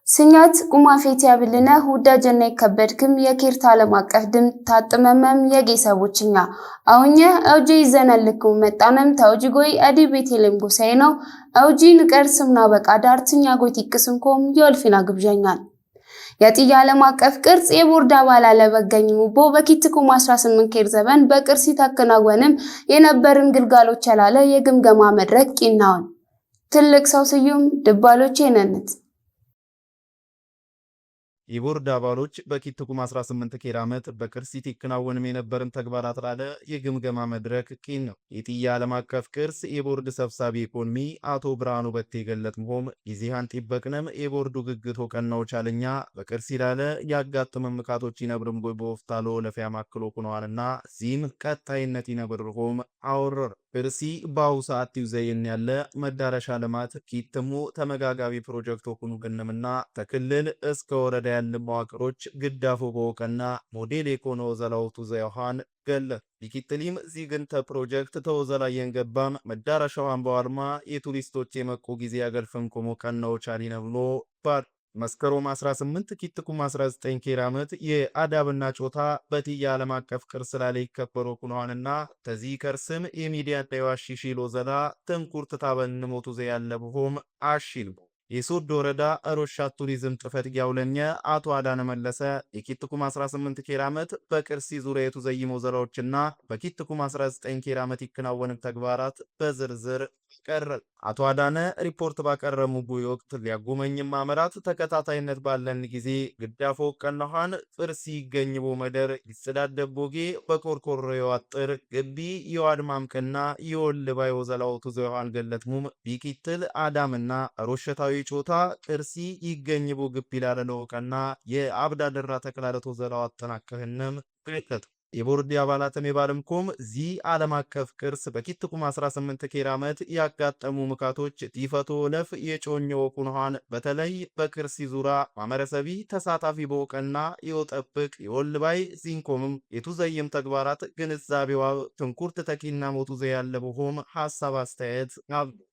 ስኛት ጉማፌት ያብልነ ሁዳጀና ይከበድክም የኬርታ ዓለም አቀፍ ድም ታጥመመም የጌሰቦችኛ አውኘ አውጂ ይዘናልኩ መጣነም ታውጂጎይ አዲ ቤቴሌም ጎሳይ ነው አውጂ ንቀርስምና በቃ ዳርትኛ ጎት ይቅስንኮም የወልፊና ግብዣኛል የጥያ ዓለም አቀፍ ቅርጽ የቦርድ አባል አለበገኝሙ ቦ በኪትኩም 18 ኬር ዘበን በቅርሲ ተከናወንም የነበርን ግልጋሎች ያላለ የግምገማ መድረክ ቂናውን ትልቅ ሰው ስዩም ድባሎች የነነት የቦርድ አባሎች በኪትኩም 18 ኬር ዓመት በቅርሲት ይከናወንም የነበርን ተግባራት ላለ የግምገማ መድረክ ቂን ነው። የጥያ ዓለም አቀፍ ቅርስ የቦርድ ሰብሳቢ ኢኮኖሚ አቶ ብርሃኑ በቴ ገለጥሞም ይዚሃን ጥበቅነም የቦርዱ ግግቶ ቀናው ቻለኛ በቅርሲ ላለ ያጋጥም ምካቶች ይነብርም ጎይ በወፍታሎ ለፊያ ማክሎ ሆነዋልና ዚም ቀጣይነት ይነብርሆም አወረር ቅርሲ ባው ሰዓት ይዘየን ያለ መዳረሻ ልማት ኪትሙ ተመጋጋቢ ፕሮጀክት ሆኑ ገነምና ተክልል እስከ ወረዳ ያለ መዋቅሮች ግዳፉ በወቀና ሞዴል ኢኮኖ ዘላውቱ ዘይሃን ገለ ቢኪትሊም ዚግንተ ፕሮጀክት ተወዘላ የንገባም መዳረሻው አንባዋርማ የቱሪስቶች የመቆ ጊዜ ያገልፈን ቆሞ ቀናው ቻሊነ ብሎ ባር መስከረም 18 ኪትኩም 19 ኬር ዓመት የአዳብና ጮታ በጥያ ዓለም አቀፍ ቅርስ ላይ ይከበሩ ኩኗንና ተዚ ከርስም የሚዲያ ዳይዋሺ ሺሎ ዘላ ተንኩርት ታበን ሞቱ ዘያለብሆም አሺል የሶዶ ወረዳ አሮሻት ቱሪዝም ጥፈት ያውለኛ አቶ አዳነ መለሰ የኪትኩም 18 ኬር ዓመት በቅርሲ ዙሪያ የተዘይሞ ዘራዎችና በኪትኩም 19 ኬር ዓመት ይከናወኑ ተግባራት በዝርዝር ቀረል አቶ አዳነ ሪፖርት ባቀረሙ ወቅት ሊያጎመኝም ማመራት ተከታታይነት ባለን ጊዜ ግዳፎ ቀናሃን ፍርሲ ይገኝቦ መደር ይስዳደቦጌ በኮርኮሮ ያጥር ግቢ የዋድማምከና የወልባይ ወዘላውቱ ዘዋን ገለጥሙም ቢኪትል አዳምና ሮሸታዊ ጮታ ቅርሲ ይገኝቦ ግቢ ላለለውቀና የአብዳደራ ተከላለቶ ዘላው አጠናከህንም በከት የቦርድ አባላትም የባለምኮም ዚ ዓለም አቀፍ ቅርስ በኪትኩም 18 ኬር ዓመት ያጋጠሙ ምካቶች ቲፈቶ ለፍ የጮኘው ኩንሃን በተለይ በቅርሲ ዙራ ማመረሰቢ ተሳታፊ በወቀና የወጠብቅ የወልባይ ዚንኮምም የቱዘይም ተግባራት ግንዛቤዋ ትንኩርት ተኪና ሞቱ ዘያለበሆም ሐሳብ አስተያየት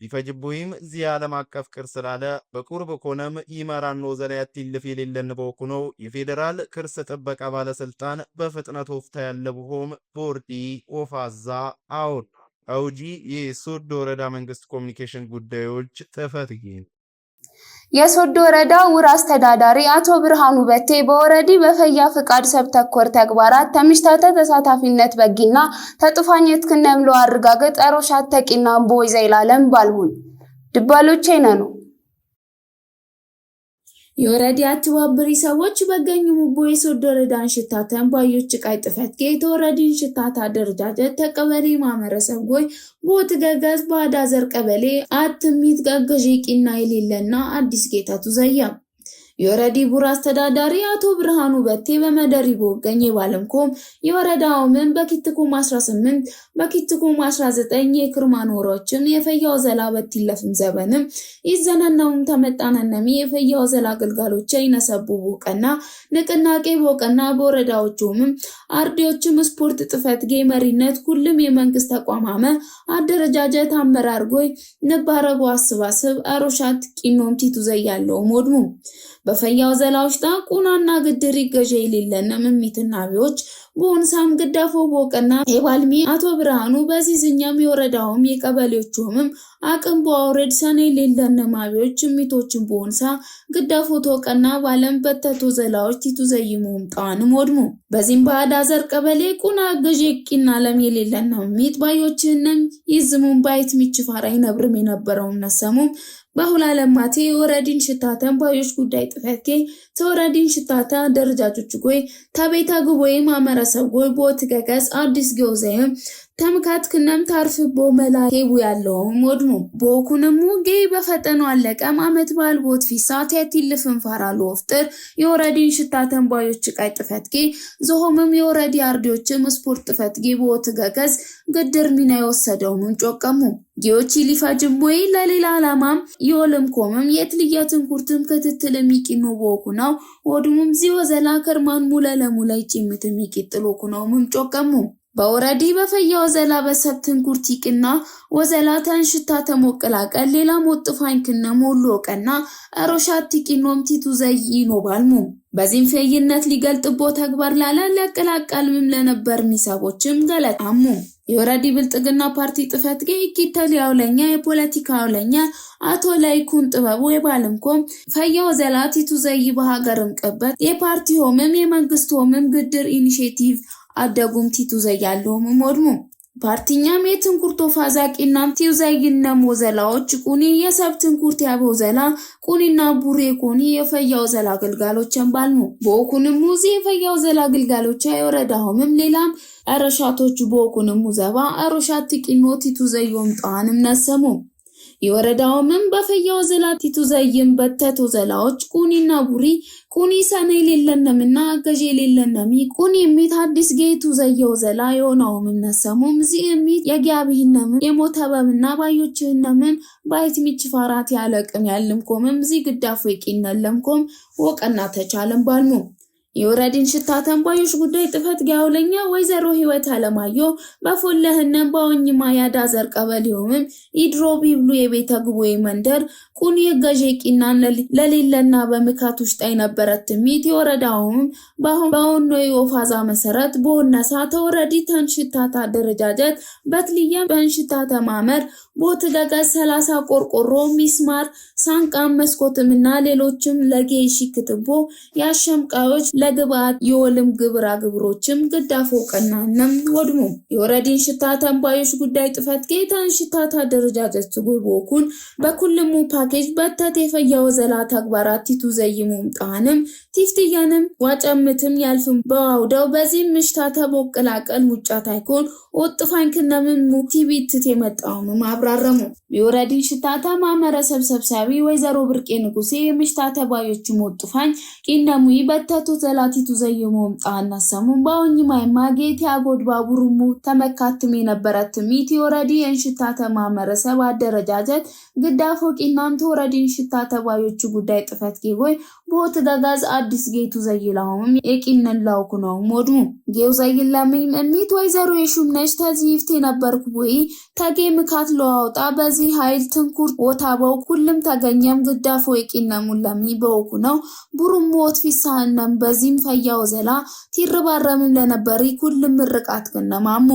ቢፈጅቡይም ዚ ዓለም አቀፍ ቅርስ ላለ በቁርብ ኮነም ይመራን ነው ዘላያት ይልፍ የሌለን በኩነው የፌደራል ቅርስ ጥበቃ ባለስልጣን በፍጥነት ወፍታ ያለብሆም ቦርዲ ወፋዛ አውድ አውጂ የሶዶ ወረዳ መንግስት ኮሙኒኬሽን ጉዳዮች ተፈትጊ የሶዶ ወረዳ ውራ አስተዳዳሪ አቶ ብርሃኑ በቴ በወረዲ በፈያ ፍቃድ ሰብተኮር ተግባራት ተምሽታተ ተሳታፊነት በጊና ተጥፋኘት ከነምሎ አርጋገጥ አሮሻት ተቂና ቦይ ዘይላለም ባልሁን ድባሎቼ ነኑ የወረዲ አትባብሪ ሰዎች በገኙ ቦይ ሶዶ ወረዳን ሽታተን ባዮች ቃይ ጥፈት ጌት ወረዲን ሽታታ ደረጃጀት ተቀበሌ ማመረሰብ ጎይ ቦት ገገዝ ባዳ ዘር ቀበሌ አትሚት ገገጂቂና ይሌለና አዲስ ጌታቱ ዘያም የወረዲ ቡራ አስተዳዳሪ አቶ ብርሃኑ በቴ በመደሪቦ ገኘ ባለምኮም የወረዳው ምን በኪትኩም 18 በኪትኩም 19 የክርማን ወሮችን የፈያው ዘላ በትይለፍም ዘበንም ይዘናናውም ተመጣነነሚ የፈያው ዘላ አገልጋሎች ይነሰቡ ቦቀና ንቅናቄ ቦቀና በወረዳዎቹም አርዲዎችም ስፖርት ጥፈት ጌመሪነት ሁሉም የመንግስት ተቋማመ አደረጃጀት አመራር ጎይ ነባረጎ አስባስብ አሮሻት ቂኖም ቲቱ ዘያለው ሞድሙ በፈያው ዘላውሽታ ቁናና ግድር ይገጀ ይሌለና ምሚትናቢዎች ቦንሳም ግዳፎ ቦቀና የባልሚ አቶ ብርሃኑ በዚህኛም የወረዳውም የቀበሌዎቹም አቅም በአውረድ ሰኔ ይሌለና ማቢዎች ምሚቶችን ቦንሳ ግዳፎ ተወቀና ባለም በተቶ ዘላዎች ቲቱ ዘይሙም ጣን ሞድሙ በዚህም ባዳ ዘር ቀበሌ ቁና ገጀቂና ለም ይሌለና ምሚት ባዮችንም ይዝሙም ባይት ሚችፋራይ ነብርም የነበረው ነሰሙም በሁላለማቴ ወረዲን ሽታተን ባዮች ጉዳይ ጥፈትኬ ተወረዲን ሽታታ ደረጃጆች ጎይ ታቤታ ጉቦይ ማመረሰብ ጎይ ቦት ገገስ አዲስ ገውዘይም ተምካት ክነም ታርፍቦ መላኬቡ ያለው ሞድሙ ቦኩነሙ ጌይ በፈጠኑ አለቀም አመት ባል ቦት ፊሳት ያትልፍን ፋራሉ ወፍጥር የወረዲን ሽታተን ባዮች ቃይ ጥፈትኬ ዘሆምም የወረዲ አርዲዎችም ስፖርት ጥፈትኬ ቦት ገገስ ግድር ሚና የወሰደው ምን ጮቀሙ ጊዮቺ ሊፋጅም ወይ ለሌላ ዓላማም ይወለም ኮመም የትልያትን ኩርትም ክትትል የሚቂኑ ቦኩናው ወድሙም ዚወ ዘላ ከርማን ሙለ ለሙለ ይጭምት የሚቂጥሉ ኩናው ምን ጮቀሙ በወረዲ በፈያ ወዘላ በሰብትን ኩርቲቅና ወዘላ ተንሽታ ተሞቅላቀል ሌላ ሞጥፋኝ ክነ ሞሎ ቀና አሮሻት ቲቂኖም ቲቱ ዘይኖ ባልሙ በዚህም ፈይነት ሊገልጥቦ ተግባር ላለ ለቀላቀልም ለነበር ሚሳቦችም ገለጣሙ የወረዲ ብልጥግና ፓርቲ ጥፈት ገይኪተል ያውለኛ የፖለቲካ ያውለኛ አቶ ላይኩን ጥበቡ የባልምኮም ፈያ ወዘላ ቲቱ ዘይ በሀገርም ቀበት የፓርቲ ሆምም የመንግስት ሆምም ግድር ኢኒሼቲቭ አደጉም ቲቱ ዘያለውም ሞድሙ ፓርቲኛም የትንኩርቶ ፋዛቂናም ቲው ዘይነም ወዘላዎች ቁኒ የሰብትን ኩርት ያበው ዘላ ቁኒና ቡሬ ቁኒ የፈያው ዘላ አገልጋሎችን ባልሙ በኦኩንም ሙዚ የፈያው ዘላ አገልጋሎች አይወረዳውም ሌላም አረሻቶቹ በኦኩንም ሙዘባ አሮሻት ቲቂኖ ቲቱ ዘይዮም ጣንም ነሰሙ የወረዳውም በፈያው ዘላ ቲቱ ዘይም በተቶ ዘላዎች ቁኒና ቡሪ ቁኒ ሰኔ ሌለነምና ገጄ ሌለነሚ ቁኒ ሚት አዲስ ጌቱ ዘየው ዘላ የሆነውም ነሰሙም ዚእሚት የጋቢህነም የሞተበምና ባዮችህነም ባይት ሚችፋራት ያለቅም ያልምኮም ዚ ግዳፉ ይቂነለምኮም ወቀና ተቻለም ባልሙ የወረዲን ሽታ ተንባዮች ጉዳይ ጥፈት ጋውለኛ ወይዘሮ ህይወት አለማዮ በፎለህነም ባውኝማ ያዳ ዘር ቀበሌውም ኢድሮ ቢብሉ የቤተ ግቦይ መንደር ቁኒ ገጄቂና ለሌለና በመካት ውስጥ አይነበረት ሚት የወረዳውም ባውኖ የኦፋዛ መሰረት በወነሳ ተወረዲ ተንሽታ ታደረጃጀት በትልያ በእንሽታ ተማመር ቦት ገገ 30 ቆርቆሮ ሚስማር ሳንቃም መስኮትምና ሌሎችም ለጌሺ ክትቦ ያሸምቃዮች ለግባት የወልም ግብራ ግብሮችም ግዳፎ ቀናንም ወድሙ የወረዲን ሽታ ተንባዮች ጉዳይ ጥፈት ጌታን ሽታ ታደረጃጀት ጉልቦኩን በኩልሙ ፓኬጅ በተት የፈያው ዘላ ተግባራት ቲቱ ዘይሙም ጣንም ቲፍትያንም ዋጨምትም ያልፍም በአውደው በዚህ ምሽታ ተቦቅላቀል ሙጫት አይኮን ወጥፋን ከነምን ሙቲቢት የመጣውም ማብራረሙ የወረዲን ሽታ ተማመረ ሰብሳቢ ወይዘሮ ብርቄ ንጉሴ ምሽታ ተባዮች ወጥፋን ቂነሙይ በተቱ ዘላቲቱ ዘይሙም ጣና ሰሙም ባውኝ ማይማጌት ያጎድ ባቡሩሙ ተመካትም የነበረት ሚት የወረዲ እንሽታ ተማመረ ሰብ አደረጃጀት ግዳፎ ቂናም ተወረዲን ሽታ ተባዮች ጉዳይ ጥፈት ጌጎይ ቦት ገጋዝ አዲስ ጌቱ ዘይላውም የቂነላውኩ ነው ሞድሙ ጌው ዘይላምም ሚት ወይዘሮ የሹምነሽ ተዚፍት የነበርኩ ቦይ ተጌ ምካት ለዋውጣ በዚህ ኃይል ትንኩር ወታበው ሁሉም ተገኘም ግዳፎ የቂነሙን ለሚ በወኩ ነው ቡሩም ሞት ፊሳህነም በዚህም ፈያው ዘላ ቲርባረም ለነበሪ ሁሉም ምርቃት ከነማሙ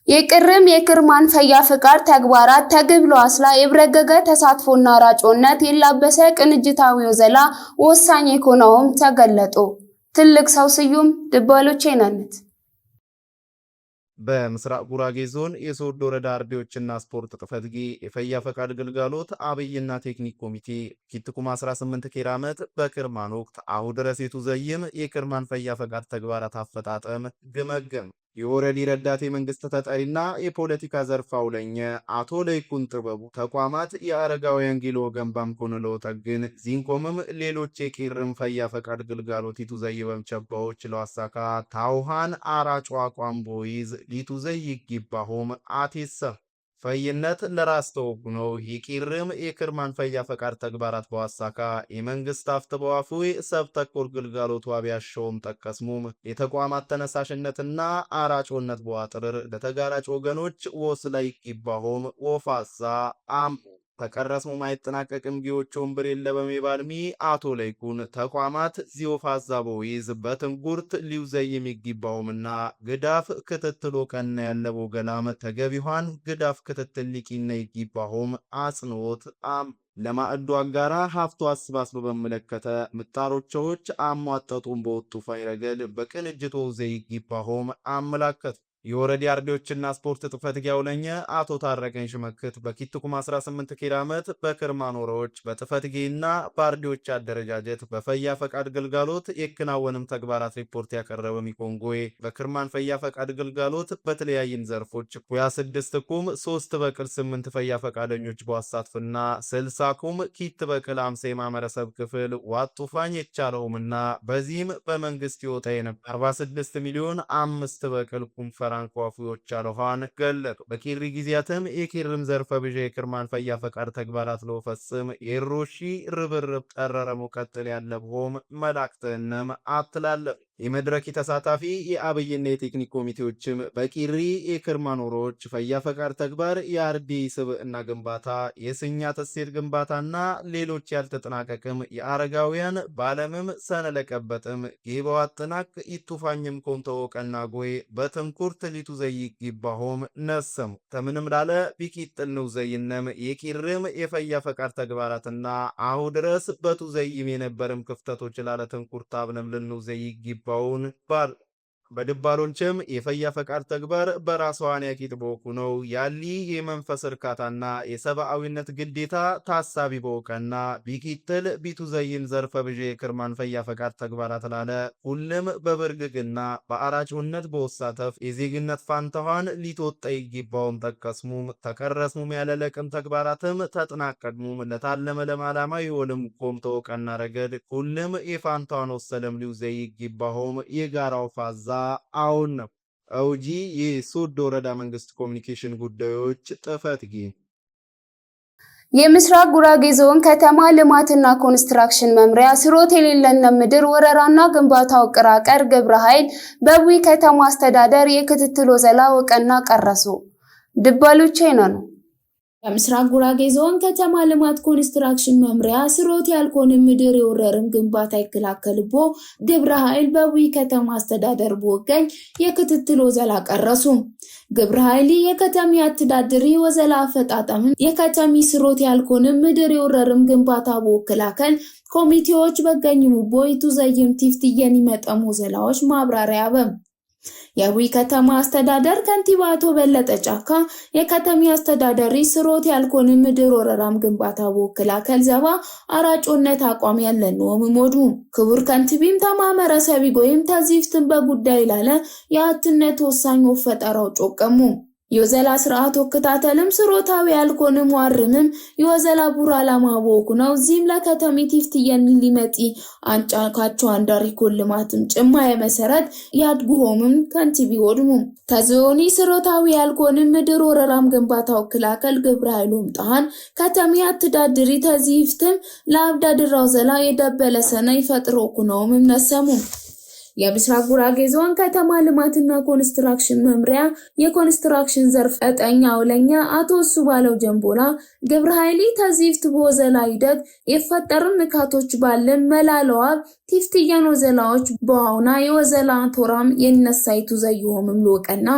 የቅርም የክርማን ፈያ ፍቃድ ተግባራት ተግብሎ አስላ የብረገገ ተሳትፎና ራጮነት የላበሰ ቅንጅታዊው ዘላ ወሳኝ የኮነውም ተገለጡ ትልቅ ሰው ስዩም ድባሎቼ ነነት በምስራቅ ጉራጌ ዞን የሶዶ ወረዳ አርቢዎችና ስፖርት ጥፈት የፈያ ፈቃድ ግልጋሎት አብይና ቴክኒክ ኮሚቴ ኪትኩም 18 ኬር ዓመት በክርማን ወቅት አሁ ድረስ ዘይም የክርማን ፈያ ፈቃድ ተግባራት አፈጣጠም ገመገም የወረዲ ረዳት የመንግስት ተጠሪና የፖለቲካ ዘርፍ አውለኘ አቶ ለይኩን ጥበቡ ተቋማት የአረጋውያን ጊሎ ገንባም ኮንሎ ተግን ዚንኮምም ሌሎች የቂርም ፈያ ፈቃድ ግልጋሎት ይቱዘይበም ቸባዎች ለዋሳካ ታውሃን አራጯ ቋምቦይዝ ሊቱዘይ ይግባሆም አቲሰ ፈይነት ለራስ ተወጉኖ ይቂርም የክርማን ፈያ ፈቃድ ተግባራት በዋሳካ የመንግስት አፍተባዋፉይ ሰብ ተኮር ግልጋሎት ዋቢያሾም ጠቀስሙም የተቋማት ተነሳሽነትና አራጮነት በዋጥር ለተጋራጭ ወገኖች ወስ ላይ ይባሆም ወፋሳ አም ተቀረስሙ ማይጠናቀቅም ጊዮቾም ብሬለ በሜባልሚ አቶ ለይኩን ተቋማት ዚዮፋዛ ቦይዝ በትንጉርት ሊውዘይ የሚግባውምና ግዳፍ ክትትሎ ከነ ያለቦ ገላም ተገቢኋን ግዳፍ ክትትል ሊቂነ ይግባውም አጽንኦት አም ለማዕዱ አጋራ ሀፍቶ አስባስሎ በመለከተ ምጣሮቾች አሟጠጡን በወጡ ፋይረገል በቅንጅቶ ዘይግባውም አመላከቱ የወረዲ አርቢዎችና ስፖርት ጥፈት ያውለኘ አቶ ታረቀኝ ሽመክት በኪትኩም 18 ኬር ዓመት በክርማን ወሮች በጥፈትጌና በአርቢዎች አደረጃጀት በፈያ ፈቃድ ግልጋሎት የክናወንም ተግባራት ሪፖርት ያቀረበ ሚኮንጎይ በክርማን ፈያ ፈቃድ ግልጋሎት በተለያየን ዘርፎች ኩያ 6 ኩም 3 በቅል 8 ፈያ ፈቃደኞች በዋሳትፍና 60 ኩም ኪት በቅል 50 የማህበረሰብ ክፍል ዋጡፋኝ የቻለውምና በዚህም በመንግስት ይወጣ የነበር 46 ሚሊዮን 5 በቅል ኩም አንኳፉዎች አለኋን ገለጡ በቂሪ ጊዜያትም የኪርም ዘርፈ ብጀ የክርማን ፈያ ፈቃድ ተግባራት ለፈጽም የሮሺ ርብርብ ጠረረ ሙቀጥል ያለብሆም መላእክተንም አትላለፍ የመድረክ ተሳታፊ የአብይና የቴክኒክ ኮሚቴዎችም በቂሪ የክርማኖሮች ፈያ ፈቃድ ተግባር የአርዲ ስብዕና ግንባታ የስኛት እሴት ግንባታና ሌሎች ያልተጠናቀቅም የአረጋውያን ባለምም ሰነለቀበጥም ጊባዋጥናክ ይቱፋኝም ኮንተው ቀና ጎይ በትንኩርት ሊቱ ዘይቅ ይባሆም ነሰሙ ተምንም ላለ ቢቂጥል ነው ዘይነም የቂርም የፈያ ፈቃድ ተግባራትና አሁ ድረስ በቱ ዘይም የነበርም ክፍተቶች ላለ ትንኩርት አብነም ልንው ዘይቅ ይባውን ባል በድባሎንችም የፈያ ፈቃድ ተግባር በራስዋን ያቂጥ በወኩ ነው ያሊ የመንፈስ እርካታና የሰብአዊነት ግዴታ ታሳቢ በወቀና ቢቂጥል ቢቱ ዘይን ዘርፈ ብዤ የክርማን ፈያ ፈቃድ ተግባራት ላለ ሁሉም በበርግግና በአራጭነት በወሳተፍ የዜግነት ፋንታዋን ሊትወጣ ይገባውም ጠቀስሙም ተከረስሙም ያለለቅም ተግባራትም ተጥናቀድሙም ለታለመ ለማላማ ይወልም ቆም ተወቀና ረገድ ሁሉም የፋንታዋን ወሰለም ሊው ዘይ ይገባውም የጋራው ፋዛ አሁን ነው አውጂ የሶዶ ወረዳ መንግስት ኮሙኒኬሽን ጉዳዮች ጥፈትጊ የምስራቅ ጉራጌ ዞን ከተማ ልማትና ኮንስትራክሽን መምሪያ ስሮት የሌለነ ምድር ወረራና ግንባታው ቅራቀር ግብረ ኃይል በዊ ከተማ አስተዳደር የክትትል ወዘላ ወቀና ቀረሱ ድባሉቼ ነው። በምስራቅ ጉራጌ ዞን ከተማ ልማት ኮንስትራክሽን መምሪያ ስሮት ያልኮን ምድር የወረርም ግንባታ ይከላከልቦ ግብረ ኃይል በዊ ከተማ አስተዳደር በወገኝ የክትትል ወዘላ ቀረሱ። ግብረ ኃይል የከተሚ አስተዳደሪ ወዘላ አፈጣጠም የከተሚ ስሮት ያልኮን ምድር የወረርም ግንባታ በወከላከል ኮሚቴዎች በገኙ ቦይቱ ዘይም ቲፍትየን ይመጠሙ ወዘላዎች ማብራሪያ በም የዊ ከተማ አስተዳደር ከንቲባ አቶ በለጠ ጫካ የከተሚ አስተዳደሪ ስሮት ያልኮን ምድር ወረራም ግንባታ ወክላከል ዘባ አራጮነት አቋም ያለነው ሞዱ ክቡር ከንቲቢም ተማመረሰቢ ጎይም ተዚፍትን በጉዳይ ላለ የአትነት ወሳኝ ወፈጠራው ጮቀሙ የወዘላ ስርዓት ወከታተልም ስሮታዊ ያልኮንም ዋርምም የወዘላ ቡራ ለማቦኩ ነው ዚም ለከተሚ ቲፍትየን ሊመጪ አንጫካቸው አንዳሪ ኮልማትም ጭማ የመሰረት ያድጉሆምም ከንቲቢ ወድሙ ተዞኒ ስሮታዊ ያልኮንም ምድር ወረራም ግንባታው ክላከል ግብረ ኃይሉም ጣን ከተሚ አትዳድሪ ተዚፍትም ለአብዳድራው ዘላ የደበለ ሰነ ይፈጥሮኩ ነውም ነሰሙ የምስራቅ ጉራጌ ዞን ከተማ ልማትና ኮንስትራክሽን መምሪያ የኮንስትራክሽን ዘርፍ እጠኛው ለኛ አቶ ሱባለው ጀንቦላ ግብረ ኃይሊ ተዚፍት በወዘላ ሂደት የፈጠሩን ንካቶች ባለን መላለዋ ቲፍትያን ወዘላዎች በአውና የወዘላ ቶራም የነሳይቱ ዘይሆምም ሎቀና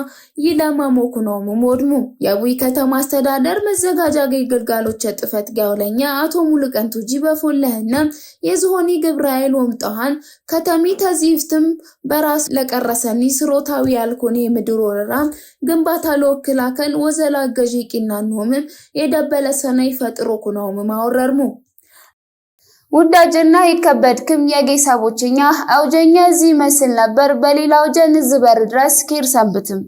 ይለማሞኩ ነው ሞድሙ የዊ ከተማ አስተዳደር መዘጋጃ ግልጋሎች ጥፈት ጋውለኛ አቶ ሙሉቀንቱጂ በፎለህና የዝሆኒ ግብረ ኃይል ወምጣሃን ከተሚ ተዚፍት በራስ ለቀረሰኒ ስሮታዊ ያልኮን የምድር ወረራም ግንባታ ለወክላከል ወዘላ ገዢቂና ነውም የደበለ ሰነ ይፈጥሮኩ ነው ማወረርሙ ውዳጅና ይከበድክም የጌሳቦችኛ አውጀኛ እዚህ መስል ነበር በሌላው ጀን ዝበር ድረስ ኪር ሰንብትም